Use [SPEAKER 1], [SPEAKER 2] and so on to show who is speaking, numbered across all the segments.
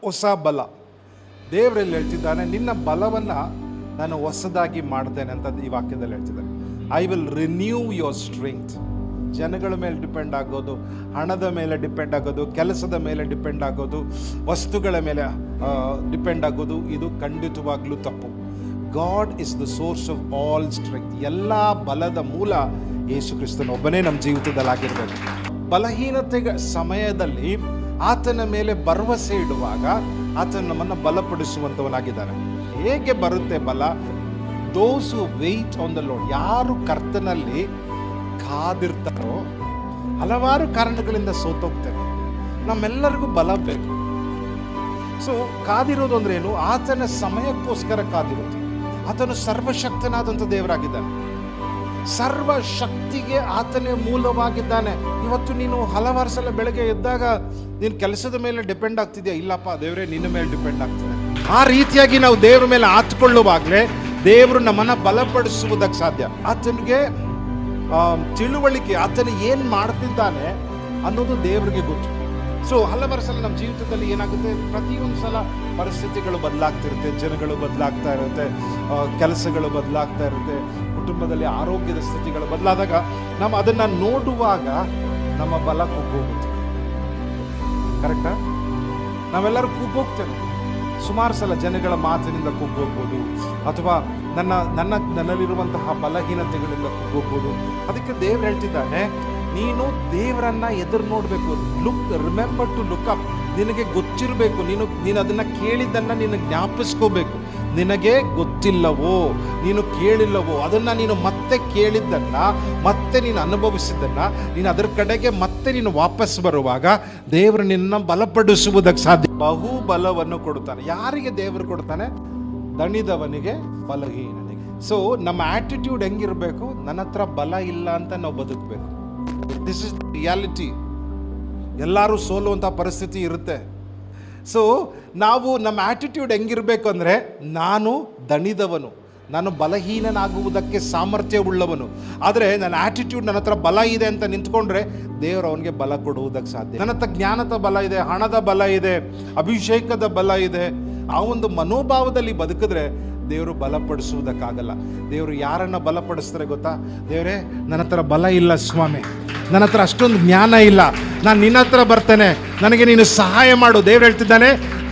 [SPEAKER 1] ಹೊಸ ಬಲ. ದೇವರಲ್ಲಿ ಹೇಳ್ತಿದ್ದಾನೆ, ನಿನ್ನ ಬಲವನ್ನು ನಾನು ಹೊಸದಾಗಿ ಮಾಡ್ತೇನೆ ಅಂತ ಈ ವಾಕ್ಯದಲ್ಲಿ ಹೇಳ್ತಿದ್ದಾನೆ. I will renew your strength. ಜನಗಳ ಮೇಲೆ ಡಿಪೆಂಡ್ ಆಗೋದು, ಹಣದ ಮೇಲೆ ಡಿಪೆಂಡ್ ಆಗೋದು, ಕೆಲಸದ ಮೇಲೆ ಡಿಪೆಂಡ್ ಆಗೋದು, ವಸ್ತುಗಳ ಮೇಲೆ ಡಿಪೆಂಡ್ ಆಗೋದು, ಇದು ಖಂಡಿತವಾಗ್ಲೂ ತಪ್ಪು. God is the source of all strength. ಎಲ್ಲ ಬಲದ ಮೂಲ ಯೇಸು ಕ್ರಿಸ್ತನ ಒಬ್ಬನೇ ನಮ್ಮ ಜೀವಿತದಲ್ಲಿ ಆಗಿರಬೇಕು. ಬಲಹೀನತೆಗಳ ಸಮಯದಲ್ಲಿ ಆತನ ಮೇಲೆ ಭರವಸೆ ಇಡುವಾಗ ಆತನ ನಮ್ಮನ್ನು ಬಲಪಡಿಸುವಂಥವನಾಗಿದ್ದಾನೆ. ಹೇಗೆ ಬರುತ್ತೆ ಬಲ? ದೋಸ್ ಹೂ ವೇಟ್ ಆನ್ ದ ಲಾರ್ಡ್. ಯಾರು ಕರ್ತನಲ್ಲಿ ಕಾದಿರ್ತಾರೋ ಹಲವಾರು ಕಾರಣಗಳಿಂದ ಸೋತೋಗ್ತಾರೆ. ನಮ್ಮೆಲ್ಲರಿಗೂ ಬಲ ಬೇಕು. ಸೊ ಕಾದಿರೋದು ಅಂದ್ರೆ ಏನು? ಆತನ ಸಮಯಕ್ಕೋಸ್ಕರ ಕಾದಿರೋದು. ಆತನು ಸರ್ವಶಕ್ತನಾದಂಥ ದೇವರಾಗಿದ್ದಾನೆ. ಸರ್ವಶಕ್ತಿಗೆ ಆತನೇ ಮೂಲವಾಗಿದ್ದಾನೆ. ಇವತ್ತು ನೀನು ಹಲವಾರು ಸಲ ಬೆಳಗ್ಗೆ ಎದ್ದಾಗ ನೀನು ಕೆಲಸದ ಮೇಲೆ ಡಿಪೆಂಡ್ ಆಗ್ತಿದ್ಯಾ? ಇಲ್ಲಪ್ಪ ದೇವರೇ ನಿನ್ನ ಮೇಲೆ ಡಿಪೆಂಡ್ ಆಗ್ತಿದೆ. ಆ ರೀತಿಯಾಗಿ ನಾವು ದೇವರ ಮೇಲೆ ಆತ್ಕೊಳ್ಳುವಾಗಲೇ ದೇವರು ನಮ್ಮನ್ನು ಬಲಪಡಿಸುವುದಕ್ಕೆ ಸಾಧ್ಯ. ಆತನಿಗೆ ತಿಳುವಳಿಕೆ, ಆತನ ಏನು ಮಾಡ್ತಿದ್ದಾನೆ ಅನ್ನೋದು ದೇವರಿಗೆ ಗೊತ್ತು. ಸೊ ಹಲವಾರು ಸಲ ನಮ್ಮ ಜೀವಿತದಲ್ಲಿ ಏನಾಗುತ್ತೆ, ಪ್ರತಿಯೊಂದು ಸಲ ಪರಿಸ್ಥಿತಿಗಳು ಬದಲಾಗ್ತಿರುತ್ತೆ, ಜನಗಳು ಬದಲಾಗ್ತಾ ಇರುತ್ತೆ, ಕೆಲಸಗಳು ಬದಲಾಗ್ತಾ ಇರುತ್ತೆ, ಕುಟುಂಬದಲ್ಲಿ ಆರೋಗ್ಯದ ಸ್ಥಿತಿಗಳು ಬದಲಾದಾಗ ನಾವು ಅದನ್ನು ನೋಡುವಾಗ ನಮ್ಮ ಬಲ ಕುಗ್ಗೋಗುತ್ತೆ. ಕರೆಕ್ಟಾ? ನಾವೆಲ್ಲರೂ ಕುಗ್ಗೋಗ್ತೇವೆ. ಸುಮಾರು ಸಲ ಜನಗಳ ಮಾತಿನಿಂದ ಕುಗ್ಗೋಗ್ಬೋದು, ಅಥವಾ ನನ್ನಲ್ಲಿರುವಂತಹ ಬಲಹೀನತೆಗಳಿಂದ ಕುಗ್ಗೋಗ್ಬೋದು. ಅದಕ್ಕೆ ದೇವ್ರು ಹೇಳ್ತಿದ್ದಾನೆ, ನೀನು ದೇವರನ್ನ ಎದುರು ನೋಡಬೇಕು. Remember to look up. ನಿನಗೆ ಗೊತ್ತಿರಬೇಕು, ನೀನು ಅದನ್ನ ಕೇಳಿದ್ದನ್ನ ನೀನು ಜ್ಞಾಪಿಸ್ಕೋಬೇಕು. ನಿನಗೆ ಗೊತ್ತಿಲ್ಲವೋ, ನೀನು ಕೇಳಿಲ್ಲವೋ, ಅದನ್ನ ನೀನು ಮತ್ತೆ ಕೇಳಿದ್ದನ್ನ, ಮತ್ತೆ ನೀನು ಅನುಭವಿಸಿದ್ದನ್ನ, ನೀನು ಅದರ ಕಡೆಗೆ ಮತ್ತೆ ನೀನು ವಾಪಸ್ ಬರುವಾಗ ದೇವರು ನಿನ್ನ ಬಲಪಡಿಸುವುದಕ್ಕೆ ಸಾಧ್ಯ. ಬಹು ಬಲವನ್ನು ಕೊಡುತ್ತಾನೆ. ಯಾರಿಗೆ ದೇವರು ಕೊಡ್ತಾನೆ? ದಣಿದವನಿಗೆ, ಬಲಹೀನನಿಗೆ. ಸೊ ನಮ್ಮ ಆಟಿಟ್ಯೂಡ್ ಹೆಂಗಿರಬೇಕು? ನನ್ನ ಹತ್ರ ಬಲ ಇಲ್ಲ ಅಂತ ನಾವು ಬದುಕಬೇಕು. This is reality. ಎಲ್ಲರೂ ಸೋಲುವಂಥ ಪರಿಸ್ಥಿತಿ ಇರುತ್ತೆ. ಸೊ ನಾವು ನಮ್ಮ ಆಟಿಟ್ಯೂಡ್ ಹೆಂಗಿರಬೇಕು ಅಂದರೆ, ನಾನು ದಣಿದವನು, ನಾನು ಬಲಹೀನನಾಗುವುದಕ್ಕೆ ಸಾಮರ್ಥ್ಯವುಳ್ಳವನು. ಆದರೆ ನನ್ನ ಆಟಿಟ್ಯೂಡ್, ನನ್ನ ಹತ್ರ ಬಲ ಇದೆ ಅಂತ ನಿಂತ್ಕೊಂಡ್ರೆ ದೇವರು ಅವನಿಗೆ ಬಲ ಕೊಡುವುದಕ್ಕೆ ಸಾಧ್ಯ. ನನ್ನ ಹತ್ರ ಜ್ಞಾನದ ಬಲ ಇದೆ, ಹಣದ ಬಲ ಇದೆ, ಅಭಿಷೇಕದ ಬಲ ಇದೆ. ಆ ಒಂದು ಮನೋಭಾವದಲ್ಲಿ ಬದುಕಿದ್ರೆ ದೇವರು ಬಲಪಡಿಸುವುದಕ್ಕಾಗಲ್ಲ. ದೇವರು ಯಾರನ್ನು ಬಲಪಡಿಸ್ತಾರೆ ಗೊತ್ತಾ? ದೇವರೇ, ನನ್ನ ಹತ್ರ ಬಲ ಇಲ್ಲ ಸ್ವಾಮಿ, ನನ್ನ ಹತ್ರ ಅಷ್ಟೊಂದು ಜ್ಞಾನ ಇಲ್ಲ, ನಾನು ನಿನ್ನ ಹತ್ರ ಬರ್ತೇನೆ, ನನಗೆ ನೀನು ಸಹಾಯ ಮಾಡು. ದೇವರು ಹೇಳ್ತಿದ್ದಾನೆ,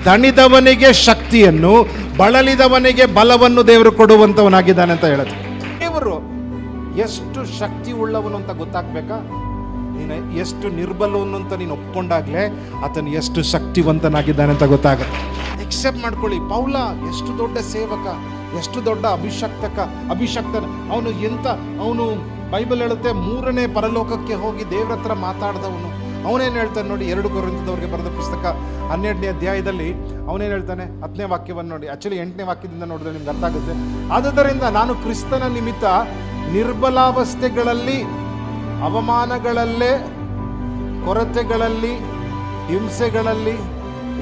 [SPEAKER 1] ದಣಿದವನಿಗೆ ಶಕ್ತಿಯನ್ನು, ಬಳಲಿದವನಿಗೆ ಬಲವನ್ನು ದೇವರು ಕೊಡುವಂಥವನಾಗಿದ್ದಾನೆ ಅಂತ ಹೇಳುತ್ತೆ. ದೇವರು ಎಷ್ಟು ಶಕ್ತಿ ಉಳ್ಳವನು ಅಂತ ಗೊತ್ತಾಗಬೇಕಾ? ನೀನು ಎಷ್ಟು ನಿರ್ಬಲವನು ಅಂತ ನೀನು ಒಪ್ಕೊಂಡಾಗಲೇ ಆತನು ಎಷ್ಟು ಶಕ್ತಿವಂತನಾಗಿದ್ದಾನೆ ಅಂತ ಗೊತ್ತಾಗುತ್ತೆ. ಎಕ್ಸೆಪ್ಟ್ ಮಾಡ್ಕೊಳ್ಳಿ. ಪೌಲ ಎಷ್ಟು ದೊಡ್ಡ ಸೇವಕ, ಎಷ್ಟು ದೊಡ್ಡ ಅಭಿಷಕ್ತನ. ಅವನು ಬೈಬಲ್ ಹೇಳುತ್ತೆ, 3ನೇ ಪರಲೋಕಕ್ಕೆ ಹೋಗಿ ದೇವ್ರ ಹತ್ರ ಮಾತಾಡಿದವನು. ಅವನೇನು ಹೇಳ್ತಾನೆ ನೋಡಿ, 2 ಕೊರಿಂಥದವರಿಗೆ ಬರೆದ ಪುಸ್ತಕ 12ನೇ ಅಧ್ಯಾಯದಲ್ಲಿ ಅವನೇನು ಹೇಳ್ತಾನೆ? 10ನೇ ವಾಕ್ಯವನ್ನು ನೋಡಿ. ಆಕ್ಚುಲಿ 8ನೇ ವಾಕ್ಯದಿಂದ ನೋಡಿದ್ರೆ ನಿಮ್ಗೆ ಅರ್ಥ ಆಗುತ್ತೆ. ಆದುದರಿಂದ ನಾನು ಕ್ರಿಸ್ತನ ನಿಮಿತ್ತ ನಿರ್ಬಲಾವಸ್ಥೆಗಳಲ್ಲಿ, ಅವಮಾನಗಳಲ್ಲೇ, ಕೊರತೆಗಳಲ್ಲಿ, ಹಿಂಸೆಗಳಲ್ಲಿ,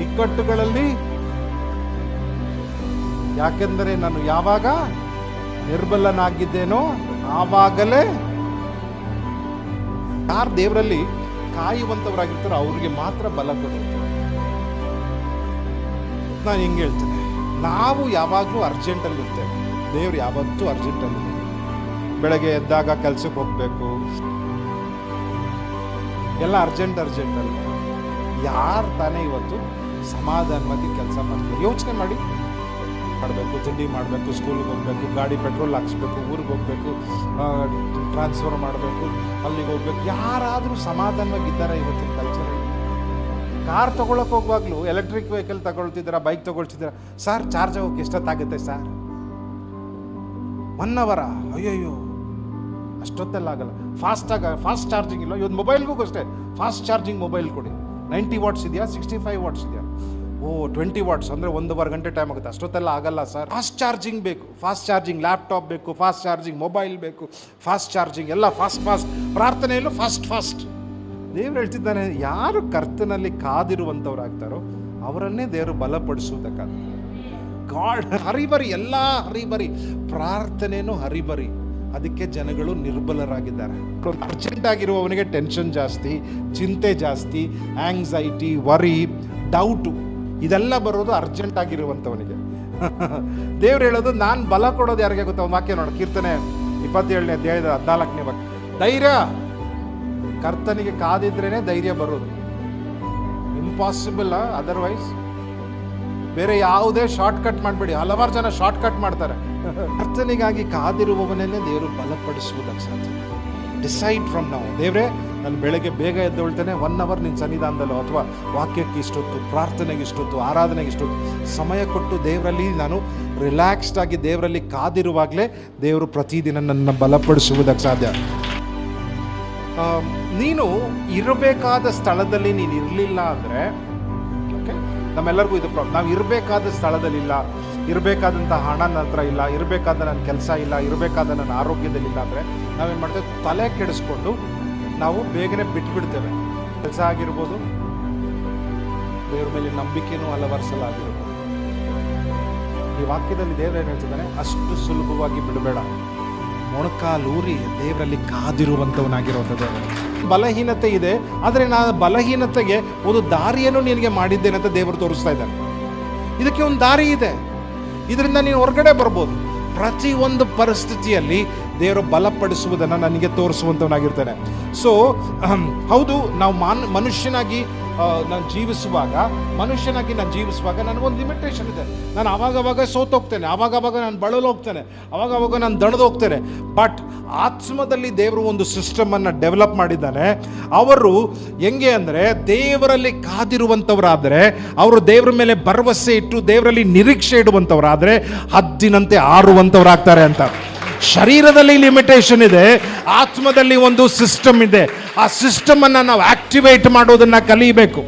[SPEAKER 1] ಇಕ್ಕಟ್ಟುಗಳಲ್ಲಿ, ಯಾಕೆಂದರೆ ನಾನು ಯಾವಾಗ ನಿರ್ಬಲನಾಗಿದ್ದೇನೋ ಆವಾಗಲೇ. ಯಾರು ದೇವರಲ್ಲಿ ಕಾಯುವಂಥವರಾಗಿರ್ತಾರೋ ಅವ್ರಿಗೆ ಮಾತ್ರ ಬಲ ಕೊಡುತ್ತೆ. ನಾನು ಹಿಂಗೆ ಹೇಳ್ತೇನೆ, ನಾವು ಯಾವಾಗಲೂ ಅರ್ಜೆಂಟಲ್ಲಿ ಇರ್ತೇವೆ, ದೇವ್ರು ಯಾವತ್ತೂ ಅರ್ಜೆಂಟಲ್ಲಿ. ಬೆಳಗ್ಗೆ ಎದ್ದಾಗ ಕೆಲ್ಸಕ್ಕೆ ಹೋಗ್ಬೇಕು, ಎಲ್ಲ ಅರ್ಜೆಂಟಲ್ಲಿ. ಯಾರು ತಾನೇ ಇವತ್ತು ಸಮಾಧಾನವಾಗಿ ಕೆಲಸ ಮಾಡ್ತಾರೆ? ಯೋಚನೆ ಮಾಡಬೇಕು, ತಿಂಡಿ ಮಾಡಬೇಕು, ಸ್ಕೂಲಿಗೆ ಹೋಗ್ಬೇಕು, ಗಾಡಿ ಪೆಟ್ರೋಲ್ ಹಾಕ್ಸ್ಬೇಕು, ಊರಿಗೆ ಹೋಗ್ಬೇಕು, ಟ್ರಾನ್ಸ್ಫರ್ ಮಾಡಬೇಕು, ಅಲ್ಲಿಗೆ ಹೋಗ್ಬೇಕು. ಯಾರಾದರೂ ಸಮಾಧಾನವಾಗಿದ್ದಾರೆ ಇವತ್ತಿನ ಕಲ್ಚರಲ್ಲಿ? ಕಾರ್ ತೊಗೊಳಕ್ಕೆ ಹೋಗುವಾಗಲೂ ಎಲೆಕ್ಟ್ರಿಕ್ ವೆಹಿಕಲ್ ತಗೊಳ್ತಿದ್ದೀರಾ, ಬೈಕ್ ತೊಗೊಳ್ತಿದ್ದೀರಾ, ಸರ್ ಚಾರ್ಜ್ ಆಗೋಕ್ಕೆ ಎಷ್ಟೊತ್ತಾಗುತ್ತೆ ಸರ್? 1 ಅವರ? ಅಯ್ಯಯ್ಯೋ, ಅಷ್ಟೊತ್ತೆಲ್ಲ ಆಗಲ್ಲ. ಫಾಸ್ಟ್ ಚಾರ್ಜಿಂಗ್ ಇಲ್ಲ. ಇವತ್ತು ಮೊಬೈಲ್ಗೂ ಅಷ್ಟೇ, ಫಾಸ್ಟ್ ಚಾರ್ಜಿಂಗ್ ಮೊಬೈಲ್ ಕೊಡಿ. 90 ವಾಟ್ಸ್ ಇದೆಯಾ, 65 ವಾಟ್ಸ್ ಇದೆಯಾ? 20 ವಾಟ್ಸ್ ಅಂದರೆ 1.5 ಗಂಟೆ ಟೈಮ್ ಆಗುತ್ತೆ. ಅಷ್ಟೊತ್ತೆಲ್ಲ ಆಗಲ್ಲ ಸರ್. ಫಾಸ್ಟ್ ಚಾರ್ಜಿಂಗ್ ಬೇಕು, ಫಾಸ್ಟ್ ಚಾರ್ಜಿಂಗ್ ಲ್ಯಾಪ್ಟಾಪ್ ಬೇಕು, ಫಾಸ್ಟ್ ಚಾರ್ಜಿಂಗ್ ಮೊಬೈಲ್ ಬೇಕು, ಫಾಸ್ಟ್ ಚಾರ್ಜಿಂಗ್ ಎಲ್ಲ ಫಾಸ್ಟ್. ಪ್ರಾರ್ಥನೆಯಲ್ಲೂ ಫಾಸ್ಟ್. ದೇವ್ರು ಹೇಳ್ತಿದ್ದಾನೆ, ಯಾರು ಕರ್ತನಲ್ಲಿ ಕಾದಿರುವಂಥವ್ರಾಗ್ತಾರೋ ಅವರನ್ನೇ ದೇವರು ಬಲಪಡಿಸುವುದಕ್ಕಾಗ. ಗಾಡ್ ಹರಿಬರಿ, ಎಲ್ಲ ಹರಿಬರಿ, ಪ್ರಾರ್ಥನೆಯೂ ಹರಿಬರಿ. ಅದಕ್ಕೆ ಜನಗಳು ನಿರ್ಬಲರಾಗಿದ್ದಾರೆ. ಅರ್ಜೆಂಟ್ ಆಗಿರುವವನಿಗೆ ಟೆನ್ಷನ್ ಜಾಸ್ತಿ, ಚಿಂತೆ ಜಾಸ್ತಿ, ಆಂಗ್ಸೈಟಿ, ವರಿ, ಡೌಟು. ಇದೆಲ್ಲ ಬರೋದು ಅರ್ಜೆಂಟ್ ಆಗಿರುವಂಥವನಿಗೆ. ದೇವ್ರು ಹೇಳೋದು ನಾನು ಬಲ ಕೊಡೋದು ಯಾರಿಗೆ ಗೊತ್ತಾ? ಒಂದು ವಾಕ್ಯ ನೋಡ, ಕೀರ್ತನೆ 27ನೇ ಅಧ್ಯಾಯದ 14ನೇ ವಾಕ್ಯ. ಧೈರ್ಯ, ಕರ್ತನಿಗೆ ಕಾದಿದ್ರೇನೆ ಧೈರ್ಯ ಬರೋದು. ಇಂಪಾಸಿಬಲ್, ಅದರ್ವೈಸ್ ಬೇರೆ ಯಾವುದೇ ಶಾರ್ಟ್ ಕಟ್ ಮಾಡಬೇಡಿ. ಹಲವಾರು ಜನ ಶಾರ್ಟ್ ಕಟ್ ಮಾಡ್ತಾರೆ. ಕರ್ತನಿಗಾಗಿ ಕಾದಿರುವವನನ್ನೇ ದೇವರು ಬಲಪಡಿಸುವುದಕ್ಕೆ ಸಾಧ್ಯ. ಡಿಸೈಡ್ ಫ್ರಮ್ ನಾವು, ದೇವರೇ ನಾನು ಬೆಳಗ್ಗೆ ಬೇಗ ಎದ್ದೊಳ್ತೇನೆ, 1 hour ನಿನ್ನ ಸನ್ನಿಧಾನದಲ್ಲೋ ಅಥವಾ ವಾಕ್ಯಕ್ಕೆ ಇಷ್ಟೊತ್ತು, ಪ್ರಾರ್ಥನೆಗೆ ಇಷ್ಟೊತ್ತು, ಆರಾಧನೆಗೆ ಇಷ್ಟೊತ್ತು ಸಮಯ ಕೊಟ್ಟು ದೇವರಲ್ಲಿ ನಾನು ರಿಲ್ಯಾಕ್ಸ್ಡ್ ಆಗಿ ದೇವರಲ್ಲಿ ಕಾದಿರುವಾಗಲೇ ದೇವರು ಪ್ರತಿದಿನ ನನ್ನ ಬಲಪಡಿಸುವುದಕ್ಕೆ ಸಾಧ್ಯ. ನೀನು ಇರಬೇಕಾದ ಸ್ಥಳದಲ್ಲಿ ನೀನು ಇರಲಿಲ್ಲ ಅಂದರೆ, ಓಕೆ, ನಮ್ಮೆಲ್ಲರಿಗೂ ಇದು ಪ್ರಾಬ್ಲಮ್. ನಾವು ಇರಬೇಕಾದ ಸ್ಥಳದಲ್ಲಿಲ್ಲ, ಇರಬೇಕಾದಂಥ ಹಣ ನನ್ನ ಹತ್ರ ಇಲ್ಲ, ಇರಬೇಕಾದ ನನ್ನ ಕೆಲಸ ಇಲ್ಲ, ಇರಬೇಕಾದ ನನ್ನ ಆರೋಗ್ಯದಲ್ಲಿಲ್ಲ ಅಂದರೆ ನಾವೇನು ಮಾಡ್ತೇವೆ? ತಲೆ ಕೆಡಿಸ್ಕೊಂಡು ನಾವು ಬೇಗನೆ ಬಿಟ್ಬಿಡ್ತೇವೆ. ಕೆಲಸ ಆಗಿರ್ಬೋದು, ದೇವ್ರ ಮೇಲೆ ನಂಬಿಕೆನೂ ಹಲವಾರು ಸಲ ಆಗಿರ್ಬೋದು. ಈ ವಾಕ್ಯದಲ್ಲಿ ದೇವ್ರು ಏನು ಹೇಳ್ತಿದ್ದಾನೆ? ಅಷ್ಟು ಸುಲಭವಾಗಿ ಬಿಡಬೇಡ, ಮೊಣಕಾಲೂರಿ ದೇವರಲ್ಲಿ ಕಾದಿರುವಂಥವನಾಗಿರುವಂಥ ದೇವರು. ಬಲಹೀನತೆ ಇದೆ, ಆದರೆ ನಾನು ಬಲಹೀನತೆಗೆ ಒಂದು ದಾರಿಯನ್ನು ನಿನಗೆ ಮಾಡಿದ್ದೇನೆ ಅಂತ ದೇವರು ತೋರಿಸ್ತಾ ಇದ್ದಾನೆ. ಇದಕ್ಕೆ ಒಂದು ದಾರಿ ಇದೆ, ಇದರಿಂದ ನೀನು ಹೊರಗಡೆ ಬರ್ಬೋದು. ಪ್ರತಿಯೊಂದು ಪರಿಸ್ಥಿತಿಯಲ್ಲಿ ದೇವರು ಬಲಪಡಿಸುವುದನ್ನು ನನಗೆ ತೋರಿಸುವಂಥವನಾಗಿರ್ತಾನೆ. ಸೊ ಹೌದು, ನಾವು ಮನುಷ್ಯನಾಗಿ ನಾನು ಜೀವಿಸುವಾಗ ನನಗೊಂದು ಲಿಮಿಟೇಷನ್ ಇದೆ. ನಾನು ಆವಾಗವಾಗ ಸೋತೋಗ್ತೇನೆ, ಆವಾಗವಾಗ ನಾನು ಬಳಲು ಹೋಗ್ತೇನೆ, ಆವಾಗವಾಗ ನಾನು ದಣದು ಹೋಗ್ತೇನೆ. ಬಟ್ ಆತ್ಮದಲ್ಲಿ ದೇವರು ಒಂದು ಸಿಸ್ಟಮನ್ನು ಡೆವಲಪ್ ಮಾಡಿದ್ದಾನೆ. ಅವರು ಹೆಂಗೆ ಅಂದರೆ, ದೇವರಲ್ಲಿ ಕಾದಿರುವಂಥವರಾದರೆ, ಅವರು ದೇವರ ಮೇಲೆ ಭರವಸೆ ಇಟ್ಟು ದೇವರಲ್ಲಿ ನಿರೀಕ್ಷೆ ಇಡುವಂಥವರಾದರೆ ಹದ್ದಿನಂತೆ ಹಾರುವಂಥವರಾಗ್ತಾರೆ ಅಂತ. ಶರೀರದಲ್ಲಿ ಲಿಮಿಟೇಷನ್ ಇದೆ, ಆತ್ಮದಲ್ಲಿ ಒಂದು ಸಿಸ್ಟಮ್ ಇದೆ. ಆ ಸಿಸ್ಟಮನ್ನು ನಾವು ಆಕ್ಟಿವೇಟ್ ಮಾಡೋದನ್ನು ಕಲಿಬೇಕು.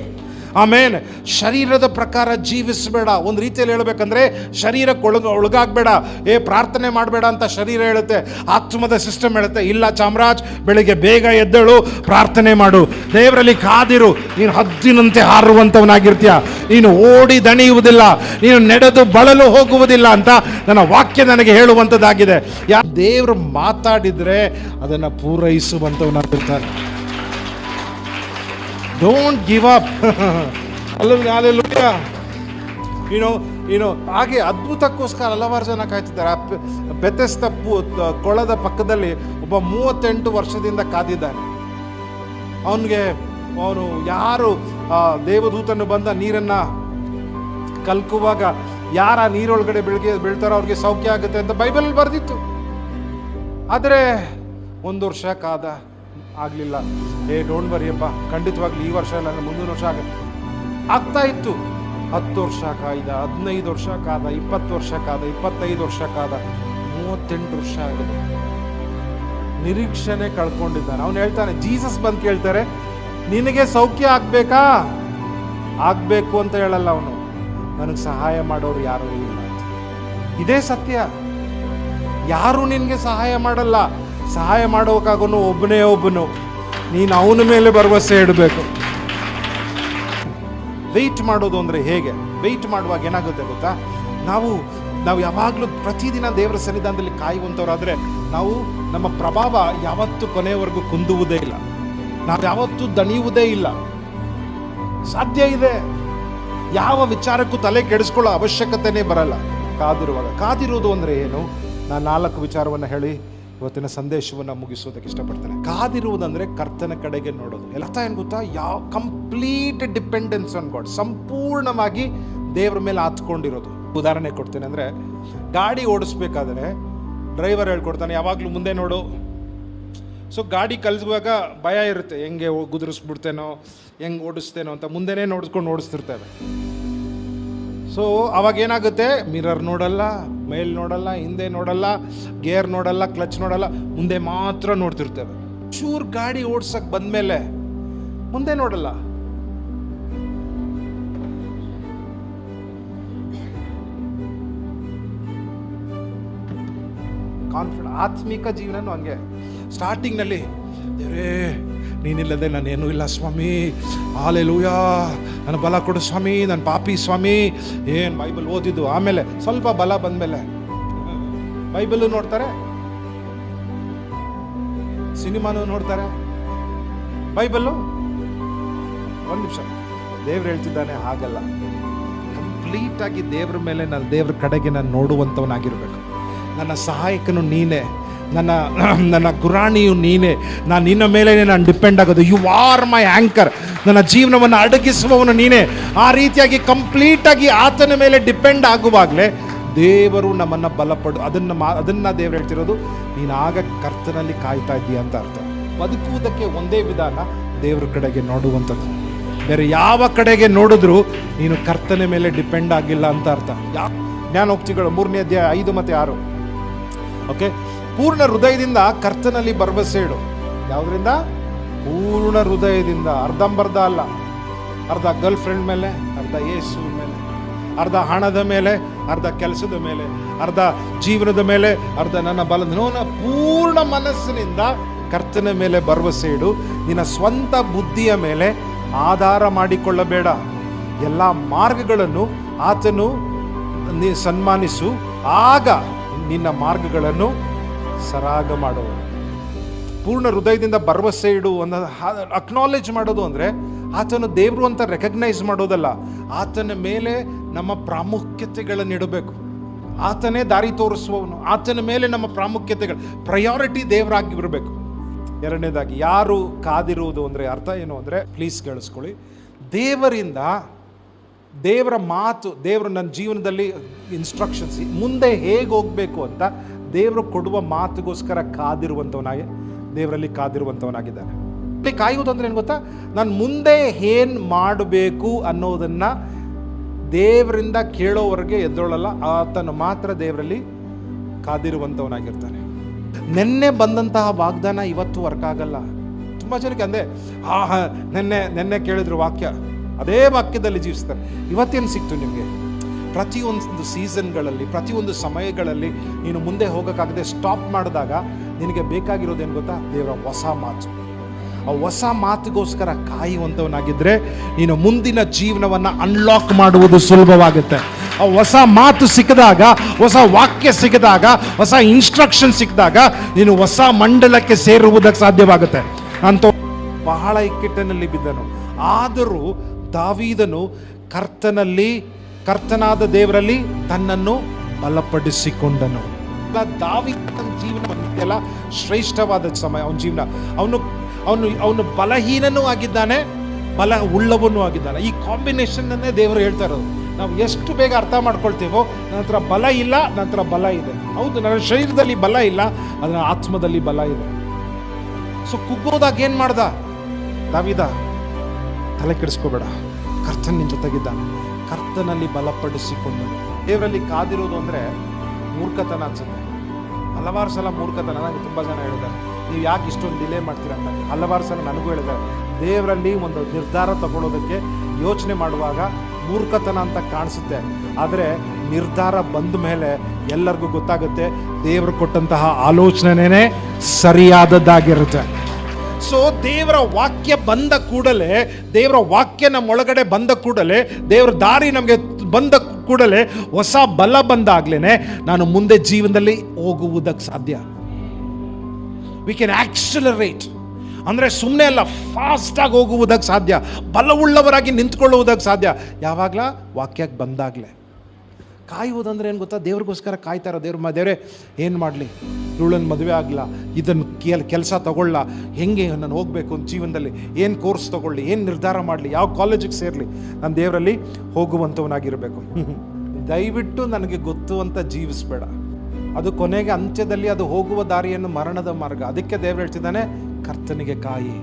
[SPEAKER 1] ಆಮೇಲೆ ಶರೀರದ ಪ್ರಕಾರ ಜೀವಿಸಬೇಡ. ಒಂದು ರೀತಿಯಲ್ಲಿ ಹೇಳಬೇಕಂದ್ರೆ, ಶರೀರಕ್ಕೆ ಒಳಗಾಗಬೇಡ. ಪ್ರಾರ್ಥನೆ ಮಾಡಬೇಡ ಅಂತ ಶರೀರ ಹೇಳುತ್ತೆ, ಆತ್ಮದ ಸಿಸ್ಟಮ್ ಹೇಳುತ್ತೆ, ಇಲ್ಲ ಚಾಮರಾಜ್, ಬೆಳಿಗ್ಗೆ ಬೇಗ ಎದ್ದೇಳು, ಪ್ರಾರ್ಥನೆ ಮಾಡು, ದೇವರಲ್ಲಿ ಕಾದಿರು, ನೀನು ಹದ್ದಿನಂತೆ ಹಾರುವಂಥವನಾಗಿರ್ತೀಯ, ನೀನು ಓಡಿ ದಣಿಯುವುದಿಲ್ಲ, ನೀನು ನಡೆದು ಬಳಲು ಹೋಗುವುದಿಲ್ಲ ಅಂತ ನನ್ನ ವಾಕ್ಯ ನನಗೆ ಹೇಳುವಂಥದ್ದಾಗಿದೆ. ದೇವರು ಮಾತಾಡಿದರೆ ಅದನ್ನು ಪೂರೈಸುವಂಥವನಾಗಿರ್ತಾನೆ. Don't give up. ಹಾಗೆ ಅದ್ಭುತಕ್ಕೋಸ್ಕರ ಹಲವಾರು ಜನ ಕಾಯ್ತಿದ್ದಾರೆ. ಬೆಥೆಸ್ದ ಕೊಳದ ಪಕ್ಕದಲ್ಲಿ ಒಬ್ಬ 38 ವರ್ಷದಿಂದ ಕಾದಿದ್ದಾನೆ. ಅವನು ಯಾರು ದೇವದೂತನು ಬಂದ ನೀರನ್ನು ಕಲ್ಕುವಾಗ ಯಾರ ನೀರೊಳಗಡೆ ಬೀಳ್ತಾರೋ ಅವ್ರಿಗೆ ಸೌಖ್ಯ ಆಗುತ್ತೆ ಅಂತ ಬೈಬಲ್ ಬರೆದಿತ್ತು. ಆದರೆ 1 ವರ್ಷ ಕಾದ, ಆಗಲಿಲ್ಲ. ಡೋಂಟ್ ವರಿ ಅಪ್ಪ, ಖಂಡಿತವಾಗ್ಲಿ ಈ ವರ್ಷ ಇಲ್ಲ, ಮುಂದಿನ ವರ್ಷ ಆಗ್ತಾ ಇತ್ತು. 10 ವರ್ಷ ಕಾಯ್ದ, 15 ವರ್ಷ ಕಾದ, 20 ವರ್ಷ ಕಾದ, 25 ವರ್ಷ ಕಾದ, 38 ವರ್ಷ ಆಗಿದೆ. ನಿರೀಕ್ಷಣೆ ಕಳ್ಕೊಂಡಿದ್ದಾನೆ. ಅವನು ಹೇಳ್ತಾನೆ, ಜೀಸಸ್ ಬಂದು ಕೇಳ್ತಾರೆ, ನಿನಗೆ ಸೌಖ್ಯ ಆಗ್ಬೇಕು ಅಂತ ಹೇಳಲ್ಲ ಅವನು, ನನಗೆ ಸಹಾಯ ಮಾಡೋರು ಯಾರೂ ಇಲ್ಲ. ಇದೇ ಸತ್ಯ. ಯಾರು ನಿನಗೆ ಸಹಾಯ ಮಾಡಲ್ಲ. ಸಹಾಯ ಮಾಡೋಕ್ಕಾಗೋನು ಒಬ್ಬನು. ನೀನು ಅವನ ಮೇಲೆ ಭರವಸೆ ಇಡಬೇಕು. ವೆಯ್ಟ್ ಮಾಡೋದು ಅಂದರೆ ಹೇಗೆ? ವೆಯ್ಟ್ ಮಾಡುವಾಗ ಏನಾಗುತ್ತೆ ಗೊತ್ತಾ? ನಾವು ಯಾವಾಗಲೂ ಪ್ರತಿದಿನ ದೇವರ ಸನ್ನಿಧಾನದಲ್ಲಿ ಕಾಯುವಂಥವ್ರಾದರೆ ನಾವು ನಮ್ಮ ಪ್ರಭಾವ ಯಾವತ್ತೂ ಕೊನೆಯವರೆಗೂ ಕುಂದುವುದೇ ಇಲ್ಲ, ನಾವು ಯಾವತ್ತೂ ದಣಿಯುವುದೇ ಇಲ್ಲ. ಸಾಧ್ಯ ಇದೆ. ಯಾವ ವಿಚಾರಕ್ಕೂ ತಲೆ ಕೆಡಿಸ್ಕೊಳ್ಳೋ ಅವಶ್ಯಕತೆನೇ ಬರಲ್ಲ ಕಾದಿರೋದು ಅಂದರೆ ಏನು? ನಾನು 4 ವಿಚಾರವನ್ನು ಹೇಳಿ ಇವತ್ತಿನ ಸಂದೇಶವನ್ನು ಮುಗಿಸೋದಕ್ಕೆ ಇಷ್ಟಪಡ್ತೇನೆ. ಕಾದಿರುವುದಂದರೆ ಕರ್ತನ ಕಡೆಗೆ ನೋಡೋದು. ಎಲ್ಲ ಏನು ಗೊತ್ತಾ? ಕಂಪ್ಲೀಟ್ ಡಿಪೆಂಡೆನ್ಸ್ ಆನ್ ಗಾಡ್, ಸಂಪೂರ್ಣವಾಗಿ ದೇವರ ಮೇಲೆ ಹತ್ಕೊಂಡಿರೋದು. ಉದಾಹರಣೆ ಕೊಡ್ತೇನೆ ಅಂದರೆ, ಗಾಡಿ ಓಡಿಸ್ಬೇಕಾದ್ರೆ ಡ್ರೈವರ್ ಹೇಳ್ಕೊಡ್ತಾನೆ, ಯಾವಾಗಲೂ ಮುಂದೆ ನೋಡು. ಸೊ ಗಾಡಿ ಕಲಿಸುವಾಗ ಭಯ ಇರುತ್ತೆ, ಹೆಂಗೆ ಗುದುರಿಸ್ಬಿಡ್ತೇನೋ, ಹೆಂಗೆ ಓಡಿಸ್ತೇನೋ ಅಂತ ಮುಂದೆನೇ ನೋಡಿಸ್ಕೊಂಡು ಓಡಿಸ್ತಿರ್ತೇವೆ. ಸೊ ಅವಾಗ ಏನಾಗುತ್ತೆ? ಮಿರರ್ ನೋಡಲ್ಲ, ಮೇಲ್ ನೋಡಲ್ಲ, ಹಿಂದೆ ನೋಡಲ್ಲ, ಗೇರ್ ನೋಡಲ್ಲ, ಕ್ಲಚ್ ನೋಡಲ್ಲ, ಮುಂದೆ ಮಾತ್ರ ನೋಡ್ತಿರ್ತೇವೆ. ಚೂರ್ ಗಾಡಿ ಓಡ್ಸಕ್ ಬಂದ್ಮೇಲೆ ಮುಂದೆ ನೋಡಲ್ಲ. ಕಾನ್ಫಿಡೆಂಟ್ ಆತ್ಮಿಕ ಜೀವನನೂ ಹಂಗೆ. ಸ್ಟಾರ್ಟಿಂಗ್ನಲ್ಲಿ ದೇವರೇ ನೀನಿಲ್ಲದೆ ನಾನೇನೂ ಇಲ್ಲ ಸ್ವಾಮಿ, ಹಾಲೆಲೂಯಾ, ನನ್ನ ಬಲ ಕೊಡು ಸ್ವಾಮಿ, ನನ್ನ ಪಾಪಿ ಸ್ವಾಮಿ, ಏನು ಬೈಬಲ್ ಓದಿದ್ದು. ಆಮೇಲೆ ಸ್ವಲ್ಪ ಬಲ ಬಂದಮೇಲೆ ಬೈಬಲ್ ನೋಡ್ತಾರೆ, ಸಿನಿಮಾನು ನೋಡ್ತಾರೆ, ಬೈಬಲ್ಲು 1 ನಿಮಿಷ. ದೇವ್ರು ಹೇಳ್ತಿದ್ದಾನೆ ಹಾಗಲ್ಲ. ಕಂಪ್ಲೀಟಾಗಿ ದೇವ್ರ ಮೇಲೆ ನಾನು ದೇವ್ರ ಕಡೆಗೆ ನಾನು ನೋಡುವಂಥವನಾಗಿರ್ಬೇಕು. ನನ್ನ ಸಹಾಯಕನು ನೀನೇ, ನನ್ನ ಗುರಾಣಿಯು ನೀನೇ, ನಾನು ನಿನ್ನ ಮೇಲೆ ನಾನು ಡಿಪೆಂಡ್ ಆಗೋದು. ಯು ಆರ್ ಮೈ ಆ್ಯಂಕರ್, ನನ್ನ ಜೀವನವನ್ನು ಅಡಗಿಸುವವನು ನೀನೇ. ಆ ರೀತಿಯಾಗಿ ಕಂಪ್ಲೀಟಾಗಿ ಆತನ ಮೇಲೆ ಡಿಪೆಂಡ್ ಆಗುವಾಗಲೇ ದೇವರು ನಮ್ಮನ್ನು ಬಲಪಡು. ಅದನ್ನು ದೇವರು ಹೇಳ್ತಿರೋದು, ನೀನು ಆಗ ಕರ್ತನಲ್ಲಿ ಕಾಯ್ತಾ ಇದ್ದೀಯ ಅಂತ ಅರ್ಥ. ಬದುಕುವುದಕ್ಕೆ ಒಂದೇ ವಿಧಾನ, ದೇವ್ರ ಕಡೆಗೆ ನೋಡುವಂಥದ್ದು. ಬೇರೆ ಯಾವ ಕಡೆಗೆ ನೋಡಿದ್ರು ನೀನು ಕರ್ತನ ಮೇಲೆ ಡಿಪೆಂಡ್ ಆಗಿಲ್ಲ ಅಂತ ಅರ್ಥ. ಜ್ಞಾನೋಕ್ತಿಗಳು 3ನೇ ಅಧ್ಯಾಯ 5 ಮತ್ತು 6. ಓಕೆ, ಪೂರ್ಣ ಹೃದಯದಿಂದ ಕರ್ತನಲ್ಲಿ ಭರವಸೆ ಇಡು. ಯಾವುದರಿಂದ? ಪೂರ್ಣ ಹೃದಯದಿಂದ. ಅರ್ಧಂಬರ್ಧ ಅಲ್ಲ. ಅರ್ಧ ಗರ್ಲ್ ಫ್ರೆಂಡ್ ಮೇಲೆ, ಅರ್ಧ ಯೇಸು ಮೇಲೆ, ಅರ್ಧ ಹಣದ ಮೇಲೆ, ಅರ್ಧ ಕೆಲಸದ ಮೇಲೆ, ಅರ್ಧ ಜೀವನದ ಮೇಲೆ, ಅರ್ಧ ನನ್ನ ಬಲದ. ಪೂರ್ಣ ಮನಸ್ಸಿನಿಂದ ಕರ್ತನ ಮೇಲೆ ಭರವಸೆ ಇಡು. ನಿನ್ನ ಸ್ವಂತ ಬುದ್ಧಿಯ ಮೇಲೆ ಆಧಾರ ಮಾಡಿಕೊಳ್ಳಬೇಡ. ಎಲ್ಲ ಮಾರ್ಗಗಳನ್ನು ಆತನು ಸನ್ಮಾನಿಸು, ಆಗ ನಿನ್ನ ಮಾರ್ಗಗಳನ್ನು ಸರಾಗ ಮಾಡುವ. ಪೂರ್ಣ ಹೃದಯದಿಂದ ಭರವಸೆ ಇಡು ಅಕ್ನಾಲೇಜ್ ಮಾಡೋದು ಅಂದರೆ ಆತನು ದೇವರು ಅಂತ ರೆಕಗ್ನೈಸ್ ಮಾಡೋದಲ್ಲ, ಆತನ ಮೇಲೆ ನಮ್ಮ ಪ್ರಾಮುಖ್ಯತೆಗಳನ್ನು ಇಡಬೇಕು. ಆತನೇ ದಾರಿ ತೋರಿಸುವವನು, ಆತನ ಮೇಲೆ ನಮ್ಮ ಪ್ರಾಮುಖ್ಯತೆಗಳು, ಪ್ರಯಾರಿಟಿ ದೇವರಾಗಿರಬೇಕು. ಎರಡನೇದಾಗಿ, ಯಾರು ಕಾದಿರುವುದು ಅಂದರೆ ಅರ್ಥ ಏನು ಅಂದರೆ, ಪ್ಲೀಸ್ ಕೇಳಿಸ್ಕೊಳ್ಳಿ, ದೇವರ ಮಾತು, ದೇವರು ನನ್ನ ಜೀವನದಲ್ಲಿ ಇನ್ಸ್ಟ್ರಕ್ಷನ್ಸ್ ಮುಂದೆ ಹೇಗೆ ಹೋಗಬೇಕು ಅಂತ ದೇವರು ಕೊಡುವ ಮಾತುಗೋಸ್ಕರ ದೇವರಲ್ಲಿ ಕಾದಿರುವಂಥವನಾಗಿದ್ದಾನೆ. ಕಾಯುವುದು ಅಂದರೆ ಏನು ಗೊತ್ತಾ? ನಾನು ಮುಂದೆ ಏನು ಮಾಡಬೇಕು ಅನ್ನೋದನ್ನು ದೇವರಿಂದ ಕೇಳೋವರೆಗೆ ಎದ್ದೊಳ್ಳಲ್ಲ. ಆತನು ಮಾತ್ರ ದೇವರಲ್ಲಿ ಕಾದಿರುವಂಥವನಾಗಿರ್ತಾನೆ. ನೆನ್ನೆ ಬಂದಂತಹ ವಾಗ್ದಾನ ಇವತ್ತು ವರ್ಕ್ ಆಗಲ್ಲ. ತುಂಬ ಜನಕ್ಕೆ ಅಂದೆ, ನೆನ್ನೆ ಕೇಳಿದ್ರು ವಾಕ್ಯ, ಅದೇ ವಾಕ್ಯದಲ್ಲಿ ಜೀವಿಸ್ತಾರೆ. ಇವತ್ತೇನು ಸಿಕ್ತು ನಿಮಗೆ? ಪ್ರತಿಯೊಂದು ಸೀಸನ್ಗಳಲ್ಲಿ, ಪ್ರತಿಯೊಂದು ಸಮಯಗಳಲ್ಲಿ ನೀನು ಮುಂದೆ ಹೋಗೋಕ್ಕಾಗದೆ ಸ್ಟಾಪ್ ಮಾಡಿದಾಗ ನಿನಗೆ ಬೇಕಾಗಿರೋದೇನು ಗೊತ್ತಾ? ದೇವರ ಹೊಸ ಮಾತು. ಆ ಹೊಸ ಮಾತಿಗೋಸ್ಕರ ಕಾಯುವಂಥವನಾಗಿದ್ದರೆ ನೀನು ಮುಂದಿನ ಜೀವನವನ್ನು ಅನ್ಲಾಕ್ ಮಾಡುವುದು ಸುಲಭವಾಗುತ್ತೆ. ಆ ಹೊಸ ಮಾತು ಸಿಕ್ಕಿದಾಗ, ಹೊಸ ವಾಕ್ಯ ಸಿಕ್ಕಿದಾಗ, ಹೊಸ ಇನ್ಸ್ಟ್ರಕ್ಷನ್ ಸಿಕ್ಕಿದಾಗ ನೀನು ಹೊಸ ಮಂಡಲಕ್ಕೆ ಸೇರುವುದಕ್ಕೆ ಸಾಧ್ಯವಾಗುತ್ತೆ. ಅಂತ ಬಹಳ ಇಕ್ಕಟ್ಟಿನಲ್ಲಿ ಬಿದ್ದನು. ಆದರೂ ದಾವೀದನು ಕರ್ತನಾದ ದೇವರಲ್ಲಿ ತನ್ನನ್ನು ಬಲಪಡಿಸಿಕೊಂಡನು. ದಾವೀದನ ಜೀವನ ಶ್ರೇಷ್ಠವಾದ ಸಮಯ. ಅವನ ಜೀವನ, ಅವನು ಬಲಹೀನನೂ ಆಗಿದ್ದಾನೆ, ಬಲ ಉಳ್ಳವನೂ ಆಗಿದ್ದಾನೆ. ಈ ಕಾಂಬಿನೇಷನ್ನನ್ನೇ ದೇವರು ಹೇಳ್ತಾ ಇರೋದು. ನಾವು ಎಷ್ಟು ಬೇಗ ಅರ್ಥ ಮಾಡ್ಕೊಳ್ತೀವೋ, ನನ್ನ ಹತ್ರ ಬಲ ಇಲ್ಲ, ನನ್ನ ಹತ್ರ ಬಲ ಇದೆ. ಹೌದು, ನನ್ನ ಶರೀರದಲ್ಲಿ ಬಲ ಇಲ್ಲ, ಅದರ ಆತ್ಮದಲ್ಲಿ ಬಲ ಇದೆ. ಸೊ ಕುಗ್ಗೋದಾಗ ಏನು ಮಾಡ್ದ ದಾವೀದ? ತಲೆ ಕೆಡಿಸ್ಕೋಬೇಡ, ಕರ್ತನ ನಿನ್ನ ಜೊತೆಗಿದ್ದಾನೆ. ಕರ್ತನಲ್ಲಿ ಬಲಪಡಿಸಿಕೊಂಡನು. ದೇವರಲ್ಲಿ ಕಾದಿರೋದು ಅಂದರೆ ಮೂರ್ಖತನ ಅನ್ಸುತ್ತೆ. ಹಲವಾರು ಸಲ ಮೂರ್ಖತನ. ನನಗೆ ತುಂಬ ಜನ ಹೇಳಿದ್ದಾರೆ, ನೀವು ಯಾಕೆ ಇಷ್ಟೊಂದು ಡಿಲೇ ಮಾಡ್ತೀರಾ ಅಂತ. ಹಲವಾರು ಸಲ ನನಗೂ ಹೇಳಿದ್ದಾರೆ, ದೇವರಲ್ಲಿ ಒಂದು ನಿರ್ಧಾರ ತಗೊಳ್ಳೋದಕ್ಕೆ ಯೋಚನೆ ಮಾಡುವಾಗ ಮೂರ್ಖತನ ಅಂತ ಕಾಣಿಸುತ್ತೆ. ಆದರೆ ನಿರ್ಧಾರ ಬಂದ ಮೇಲೆ ಎಲ್ಲರಿಗೂ ಗೊತ್ತಾಗುತ್ತೆ ದೇವರು ಕೊಟ್ಟಂತಹ ಆಲೋಚನೆನೇ ಸರಿಯಾದದ್ದಾಗಿರುತ್ತೆ. ಸೊ ದೇವರ ವಾಕ್ಯ ಬಂದ ಕೂಡಲೇ, ದೇವರ ವಾಕ್ಯ ನಮ್ಮ ಒಳಗಡೆ ಬಂದ ಕೂಡಲೇ, ದೇವರ ದಾರಿ ನಮಗೆ ಬಂದ ಕೂಡಲೇ, ಹೊಸ ಬಲ ಬಂದಾಗ್ಲೇ ನಾನು ಮುಂದೆ ಜೀವನದಲ್ಲಿ ಹೋಗುವುದಕ್ಕೆ ಸಾಧ್ಯ. We can accelerate. ಅಂದರೆ ಸುಮ್ಮನೆ ಅಲ್ಲ, ಫಾಸ್ಟಾಗಿ ಹೋಗುವುದಕ್ಕೆ ಸಾಧ್ಯ, ಬಲವುಳ್ಳವರಾಗಿ ನಿಂತ್ಕೊಳ್ಳುವುದಕ್ಕೆ ಸಾಧ್ಯ. ಯಾವಾಗಲ ವಾಕ್ಯಕ್ಕೆ ಬಂದಾಗಲೇ. ಕಾಯುವುದಂದ್ರೆ ಏನು ಗೊತ್ತಾ? ದೇವ್ರಿಗೋಸ್ಕರ ಕಾಯ್ತಾರೋ. ದೇವರೇ ಏನು ಮಾಡಲಿ, ಇವಳನ್ನು ಮದುವೆ ಆಗಲ್ಲ, ಇದನ್ನು ಕೆಲಸ ತಗೊಳ್ಳ, ಹೆಂಗೆ ನಾನು ಹೋಗಬೇಕು ಜೀವನದಲ್ಲಿ, ಏನು ಕೋರ್ಸ್ ತಗೊಳ್ಳಿ, ಏನು ನಿರ್ಧಾರ ಮಾಡಲಿ, ಯಾವ ಕಾಲೇಜಿಗೆ ಸೇರಲಿ, ನಾನು ದೇವರಲ್ಲಿ ಹೋಗುವಂಥವನಾಗಿರಬೇಕು. ದಯವಿಟ್ಟು ನನಗೆ ಗೊತ್ತು ಅಂತ ಜೀವಿಸಬೇಡ. ಅದು ಕೊನೆಗೆ ಅಂತ್ಯದಲ್ಲಿ ಅದು ಹೋಗುವ ದಾರಿಯನ್ನು ಮರಣದ ಮಾರ್ಗ. ಅದಕ್ಕೆ ದೇವರು ಹೇಳ್ತಿದ್ದಾನೆ, ಕರ್ತನಿಗೆ ಕಾಯಿ.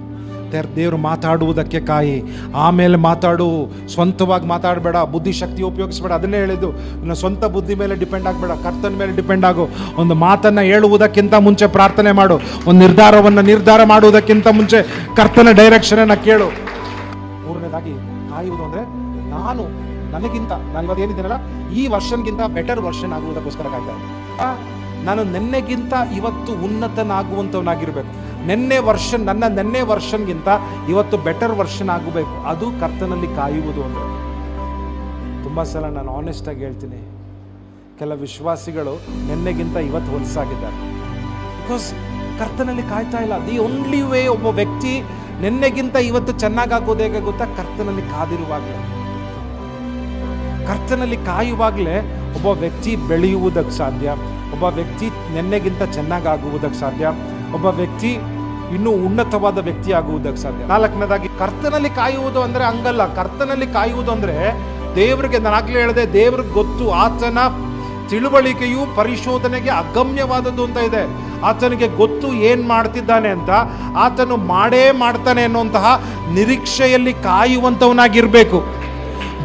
[SPEAKER 1] ದೇವರು ಮಾತಾಡುವುದಕ್ಕೆ ಕಾಯಿ, ಆಮೇಲೆ ಮಾತಾಡು. ಸ್ವಂತವಾಗಿ ಮಾತಾಡಬೇಡ, ಬುದ್ಧಿಶಕ್ತಿ ಉಪಯೋಗಿಸ್ಬೇಡ. ಅದನ್ನೇ ಹೇಳಿದ್ದು, ಇನ್ನು ಸ್ವಂತ ಬುದ್ಧಿ ಮೇಲೆ ಡಿಪೆಂಡ್ ಆಗಬೇಡ, ಕರ್ತನ ಮೇಲೆ ಡಿಪೆಂಡ್ ಆಗು. ಒಂದು ಮಾತನ್ನು ಹೇಳುವುದಕ್ಕಿಂತ ಮುಂಚೆ ಪ್ರಾರ್ಥನೆ ಮಾಡು. ಒಂದು ನಿರ್ಧಾರ ಮಾಡುವುದಕ್ಕಿಂತ ಮುಂಚೆ ಕರ್ತನ ಡೈರೆಕ್ಷನನ್ನು ಕೇಳು. ಮೂರನೇದಾಗಿ ಕಾಯುವುದು ಅಂದರೆ ನಾನು ಇವತ್ತು ಏನಿದ್ದೀನಲ್ಲ, ಈ ವರ್ಷನ್ಗಿಂತ ಬೆಟರ್ ವರ್ಷನ್ ಆಗುವುದಕ್ಕೋಸ್ಕರ ಕಾಯ್ತಾ ಇದ್ದೀನಿ. ನಾನು ನೆನ್ನೆಗಿಂತ ಇವತ್ತು ಉನ್ನತನಾಗುವಂಥವನಾಗಿರ್ಬೇಕು. ನನ್ನ ನೆನ್ನೆ ವರ್ಷನ್ಗಿಂತ ಇವತ್ತು ಬೆಟರ್ ವರ್ಷನ್ ಆಗಬೇಕು. ಅದು ಕರ್ತನಲ್ಲಿ ಕಾಯುವುದು ಅಂದರೆ. ತುಂಬ ಸಲ ನಾನು ಆನೆಸ್ಟಾಗಿ ಹೇಳ್ತೀನಿ, ಕೆಲ ವಿಶ್ವಾಸಿಗಳು ನೆನ್ನೆಗಿಂತ ಇವತ್ತು ಹೊಲಸಾಗಿದ್ದಾರೆ. ಬಿಕಾಸ್ ಕರ್ತನಲ್ಲಿ ಕಾಯ್ತಾ ಇಲ್ಲ. ದಿ ಓನ್ಲಿ ವೇ ಒಬ್ಬ ವ್ಯಕ್ತಿ ನೆನ್ನೆಗಿಂತ ಇವತ್ತು ಚೆನ್ನಾಗಾಗೋದು ಹೇಗೆ ಗೊತ್ತಾ? ಕರ್ತನಲ್ಲಿ ಕಾದಿರುವಾಗಲೇ. ಕರ್ತನಲ್ಲಿ ಕಾಯುವಾಗಲೇ ಒಬ್ಬ ವ್ಯಕ್ತಿ ಬೆಳೆಯುವುದಕ್ಕೆ ಸಾಧ್ಯ, ಒಬ್ಬ ವ್ಯಕ್ತಿ ನೆನ್ನೆಗಿಂತ ಚೆನ್ನಾಗಾಗುವುದಕ್ಕೆ ಸಾಧ್ಯ, ಒಬ್ಬ ವ್ಯಕ್ತಿ ಇನ್ನೂ ಉನ್ನತವಾದ ವ್ಯಕ್ತಿ ಆಗುವುದಕ್ಕೆ ಸಾಧ್ಯ. 4ನೇದಾಗಿ ಕರ್ತನಲ್ಲಿ ಕಾಯುವುದು ಅಂದ್ರೆ ಹಂಗಲ್ಲ. ಕರ್ತನಲ್ಲಿ ಕಾಯುವುದು ಅಂದ್ರೆ ದೇವರಿಗೆ, ನಾನಾಗ್ಲೇ ಹೇಳಿದೆ, ದೇವ್ರಿಗೆ ಗೊತ್ತು, ಆತನ ತಿಳುವಳಿಕೆಯು ಪರಿಶೋಧನೆಗೆ ಅಗಮ್ಯವಾದದ್ದು ಅಂತ ಇದೆ. ಆತನಿಗೆ ಗೊತ್ತು ಏನ್ ಮಾಡ್ತಿದ್ದಾನೆ ಅಂತ, ಆತನು ಮಾಡೇ ಮಾಡ್ತಾನೆ ಅನ್ನುವಂತಹ ನಿರೀಕ್ಷೆಯಲ್ಲಿ ಕಾಯುವಂತವನಾಗಿರ್ಬೇಕು.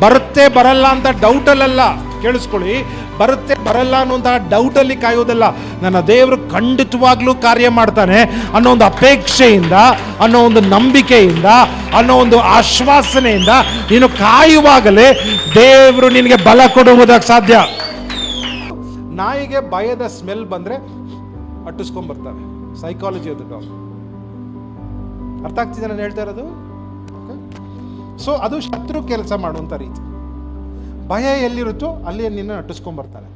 [SPEAKER 1] ಬರುತ್ತೆ ಬರಲ್ಲ ಅಂತ ಡೌಟಲ್ಲ, ಕೇಳಿಸ್ಕೊಳ್ಳಿ, ಬರುತ್ತೆ ಬರಲ್ಲ ಅನ್ನುವಂತಹ ಡೌಟಲ್ಲಿ ಕಾಯೋದಲ್ಲ. ನನ್ನ ದೇವರು ಖಂಡಿತವಾಗ್ಲೂ ಕಾರ್ಯ ಮಾಡ್ತಾನೆ ಅನ್ನೋ ಒಂದು ಅಪೇಕ್ಷೆಯಿಂದ, ಅನ್ನೋ ಒಂದು ನಂಬಿಕೆಯಿಂದ, ಅನ್ನೋ ಒಂದು ಆಶ್ವಾಸನೆಯಿಂದ ನೀನು ಕಾಯುವಾಗಲೇ ದೇವರು ನಿನಗೆ ಬಲ ಕೊಡುವುದಕ್ಕೆ ಸಾಧ್ಯ. ನಾಯಿಗೆ ಭಯದ ಸ್ಮೆಲ್ ಬಂದ್ರೆ ಅಟ್ಟಿಸ್ಕೊಂಡ್ಬರ್ತವೆ, ಸೈಕಾಲಜಿ ಅದಕ್ಕೆ. ಅರ್ಥ ಆಗ್ತಿದೆ ನಾನು ಹೇಳ್ತಾ ಇರೋದು? ಸೊ ಅದು ಶತ್ರು ಕೆಲಸ ಮಾಡುವಂಥ ರೀತಿ. ಭಯ ಎಲ್ಲಿರುತ್ತೋ ಅಲ್ಲಿ ನಿನ್ನ ಅಟ್ಟಿಸ್ಕೊಂಡ್ಬರ್ತಾನೆ.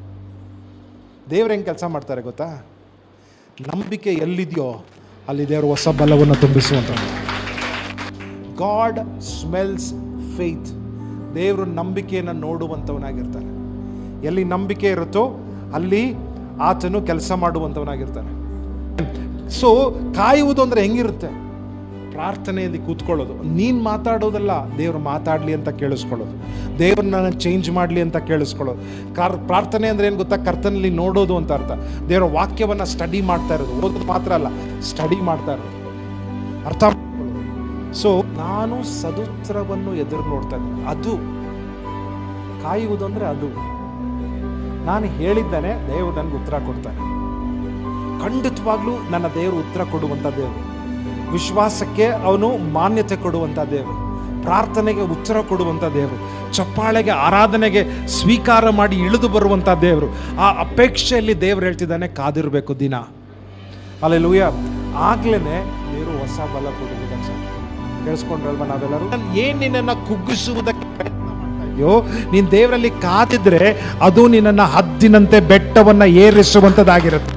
[SPEAKER 1] ದೇವ್ರು ಹೆಂಗೆ ಕೆಲಸ ಮಾಡ್ತಾರೆ ಗೊತ್ತಾ? ನಂಬಿಕೆ ಎಲ್ಲಿದೆಯೋ ಅಲ್ಲಿ ದೇವರು ಹೊಸ ಬಲವನ್ನು ತುಂಬಿಸುವಂಥದ್ದು. God smells faith. ದೇವರು ನಂಬಿಕೆಯನ್ನು ನೋಡುವಂಥವನಾಗಿರ್ತಾನೆ. ಎಲ್ಲಿ ನಂಬಿಕೆ ಇರುತ್ತೋ ಅಲ್ಲಿ ಆತನು ಕೆಲಸ ಮಾಡುವಂಥವನಾಗಿರ್ತಾನೆ. ಸೊ ಕಾಯುವುದು ಅಂದರೆ ಹೆಂಗಿರುತ್ತೆ? ಪ್ರಾರ್ಥನೆಯಲ್ಲಿ ಕೂತ್ಕೊಳ್ಳೋದು, ನೀನು ಮಾತಾಡೋದಲ್ಲ, ದೇವರು ಮಾತಾಡಲಿ ಅಂತ ಕೇಳಿಸ್ಕೊಳ್ಳೋದು, ದೇವ್ರನ್ನ ಚೇಂಜ್ ಮಾಡಲಿ ಅಂತ ಕೇಳಿಸ್ಕೊಳ್ಳೋದು. ಪ್ರಾರ್ಥನೆ ಅಂದರೆ ಏನು ಗೊತ್ತಾ? ಕರ್ತನಲ್ಲಿ ನೋಡೋದು ಅಂತ ಅರ್ಥ. ದೇವರ ವಾಕ್ಯವನ್ನು ಸ್ಟಡಿ ಮಾಡ್ತಾ ಇರೋದು, ಓದೋದು ಮಾತ್ರ ಅಲ್ಲ, ಸ್ಟಡಿ ಮಾಡ್ತಾ ಇರೋದು, ಅರ್ಥ ಮಾಡ್ಕೊಳ್ಳೋದು. ಸೊ ನಾನು ಸದುತ್ತರವನ್ನು ಎದುರು ನೋಡ್ತಾ ಇದ್ದೀನಿ. ಅದು ಕಾಯುವುದು ಅಂದರೆ ಅದು. ನಾನು ಹೇಳಿದ್ದಾನೆ, ದೇವರು ನನಗೆ ಉತ್ತರ ಕೊಡ್ತಾನೆ. ಖಂಡಿತವಾಗ್ಲೂ ನನ್ನ ದೇವರು ಉತ್ತರ ಕೊಡುವಂಥ ದೇವರು, ವಿಶ್ವಾಸಕ್ಕೆ ಅವನು ಮಾನ್ಯತೆ ಕೊಡುವಂಥ ದೇವರು, ಪ್ರಾರ್ಥನೆಗೆ ಉತ್ತರ ಕೊಡುವಂಥ ದೇವರು, ಚಪ್ಪಾಳೆಗೆ ಆರಾಧನೆಗೆ ಸ್ವೀಕಾರ ಮಾಡಿ ಇಳಿದು ಬರುವಂಥ ದೇವರು. ಆ ಅಪೇಕ್ಷೆಯಲ್ಲಿ ದೇವರು ಹೇಳ್ತಿದ್ದಾನೆ, ಕಾದಿರಬೇಕು ದಿನ. ಹಲ್ಲೆಲೂಯಾ. ಆಗ್ಲೇ ದೇವರು ಹೊಸ ಬಲ ಕೊಡುವುದಕ್ಕೆ. ಕೇಳಿಸ್ಕೊಂಡ್ರಲ್ವ ನಾವೆಲ್ಲರೂ? ಏನ್ ನಿನ್ನನ್ನು ಕುಗ್ಗಿಸುವುದಕ್ಕೆ ಪ್ರಯತ್ನ ಮಾಡ್ತಾ ಇದೆಯೋ, ನೀನು ದೇವರಲ್ಲಿ ಕಾದಿದ್ರೆ ಅದು ನಿನ್ನನ್ನು ಹದ್ದಿನಂತೆ ಬೆಟ್ಟವನ್ನು ಏರಿಸುವಂಥದ್ದಾಗಿರುತ್ತೆ.